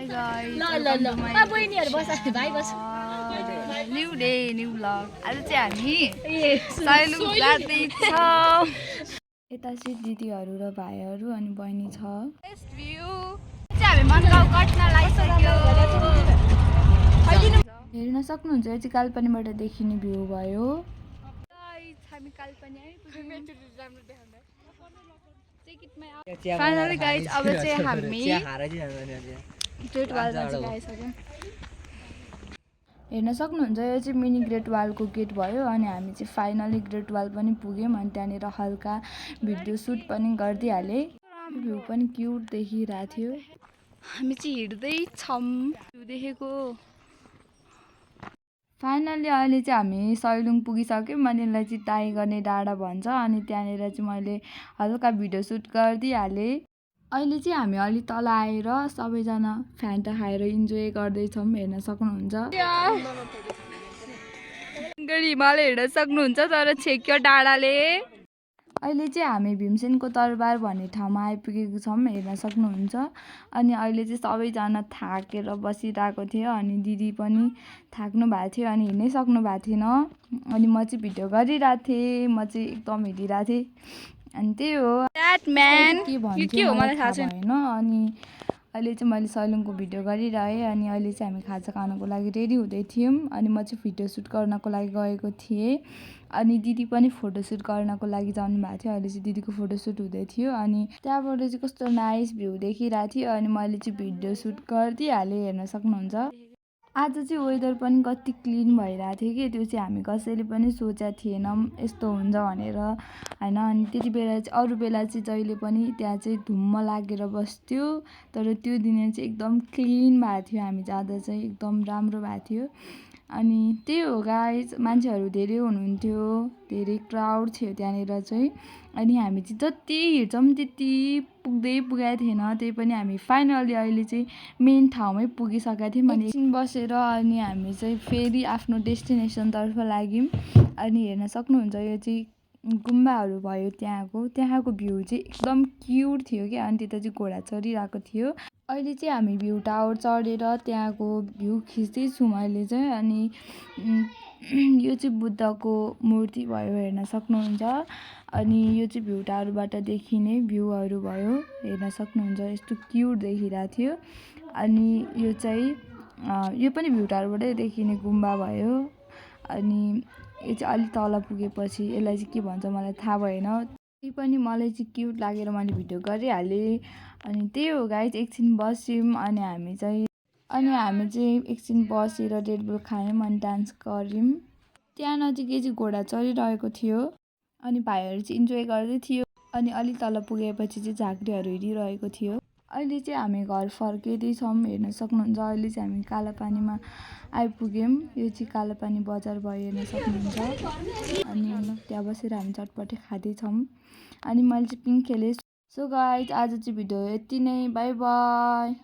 guys. ल बहिनीहरु बस भाइ बस New day, new vlog. आज चाहिँ हामी साइलुङ जाँदैछौँ। यता चाहिँ दिदीहरू र भाइहरू अनि बहिनी छ। बेस्ट भ्यू चाहिँ हामी मनगाउँ कट्न लागिसक्यो। हेर्न सक्नुहुन्छ यो चाहिँ कालपानीबाट देखिने भ्यू भयो। हामी कालपानी आइपुग्यौँ। फाइनली गाइज अब चाहिँ हामी ग्रेट वालमा चाहिँ गइसक्यौँ। हेर्न सक्नुहुन्छ यो चाहिँ मिनी ग्रेट वालको गेट भयो अनि हामी चाहिँ फाइनली ग्रेट वाल पनि पुग्यौँ अनि त्यहाँनिर हल्का भिडियो सुट पनि गरिदिइहालेँ। भ्यू पनि क्युट देखिरहेको थियो। हामी चाहिँ हिँड्दैछौँ भ्यू देखेको। फाइनली अहिले चाहिँ हामी सैलुङ पुगिसक्यौँ अनि यसलाई चाहिँ टाई गर्ने डाँडा भन्छ अनि त्यहाँनिर चाहिँ मैले हल्का भिडियो सुट गरिदिइहालेँ। अहिले चाहिँ हामी अलि तल आएर सबैजना फ्यान्टा खाएर इन्जोय गर्दैछौँ। हेर्न सक्नुहुन्छ हिमाल हेर्न सक्नुहुन्छ तर छेक्यो डाँडाले। अहिले चाहिँ हामी भीमसेनको दरबार भन्ने ठाउँमा आइपुगेको छौँ। हेर्न सक्नुहुन्छ अनि अहिले चाहिँ सबैजना थाकेर बसिरहेको थियो अनि दिदी पनि थाक्नु भएको थियो अनि हिँड्नै सक्नु भएको थिएन अनि म चाहिँ भिडियो गरिरहेको थिएँ। म चाहिँ एकदम हिँडिरहेको थिएँ अनि त्यही हो के भन्थ्यो मलाई थाहा भएन। अनि अहिले चाहिँ मैले सैलुङको भिडियो गरिरहेँ अनि अहिले चाहिँ हामी खाजा खानको लागि रेडी हुँदै थियौँ अनि म चाहिँ भिडियो सुट गर्नको लागि गएको थिएँ अनि दिदी पनि फोटोसुट गर्नको लागि जानु भएको थियो। अहिले चाहिँ दिदीको फोटोसुट हुँदै थियो अनि त्यहाँबाट चाहिँ कस्तो नाइस भ्यू देखिरहेको थियो अनि मैले चाहिँ भिडियो सुट गरिदिइहालेँ। हेर्न सक्नुहुन्छ आज चाहिँ वेदर पनि कति क्लिन भइरहेको थियो कि त्यो चाहिँ हामी कसैले पनि सोचेको थिएनौँ यस्तो हुन्छ भनेर होइन। अनि त्यति बेला चाहिँ अरू बेला चाहिँ जहिले पनि त्यहाँ चाहिँ धुम्म लागेर बस्थ्यो तर त्यो दिन चाहिँ एकदम क्लिन भएको थियो। हामी जाँदा चाहिँ एकदम राम्रो भएको थियो अनि त्यही हो गाइज मान्छेहरू धेरै हुनुहुन्थ्यो धेरै क्राउड थियो त्यहाँनिर चाहिँ अनि हामी चाहिँ जति हिँड्छौँ त्यति पुगेको थिएन। त्यही पनि हामी फाइनली अहिले चाहिँ मेन ठाउँमै पुगिसकेका थियौँ अनि एकछिन बसेर अनि हामी चाहिँ फेरि आफ्नो डेस्टिनेसनतर्फ लाग्यौँ अनि हेर्न सक्नुहुन्छ यो चाहिँ गुम्बाहरू भयो। त्यहाँको भ्यू चाहिँ एकदम क्युट थियो क्या अनि त्यता चाहिँ घोडा चढिरहेको थियो। अहिले चाहिँ हामी भ्यू टावर चढेर त्यहाँको भ्यू खिच्दैछौँ अहिले चाहिँ अनि यो चाहिँ बुद्धको मूर्ति भयो हेर्न सक्नुहुन्छ अनि यो चाहिँ भ्यू टावरबाट देखिने भ्यूहरू भयो। हेर्न सक्नुहुन्छ यस्तो क्युट देखिरहेको थियो अनि यो चाहिँ यो पनि भ्यू टावरबाटै देखिने गुम्बा भयो अनि यो चाहिँ अलिक तल पुगेपछि यसलाई चाहिँ के भन्छ मलाई थाहा भएन। त्यही पनि मलाई चाहिँ क्युट लागेर मैले भिडियो गरिहालेँ अनि त्यही हो गाइज एकछिन बस्यौँ अनि हामी चाहिँ एकछिन बसेर रेड बुल खायौँ अनि डान्स गऱ्यौँ। त्यहाँ नजिकै चाहिँ घोडा चढिरहेको थियो अनि भाइहरू चाहिँ इन्जोय गर्दै थियो अनि अलिक तल पुगेपछि चाहिँ झाँक्रीहरू हिँडिरहेको थियो। अहिले चाहिँ हामी घर फर्किँदैछौँ। हेर्न सक्नुहुन्छ अहिले चाहिँ हामी कालापानीमा आइपुग्यौँ। यो चाहिँ कालापानी बजार भयो हेर्न सक्नुहुन्छ अनि त्यहाँ बसेर हामी चटपटे खाँदैछौँ अनि मैले चाहिँ पिङ खेलेँ। सो गाइज आज चाहिँ भिडियो यति नै। By by.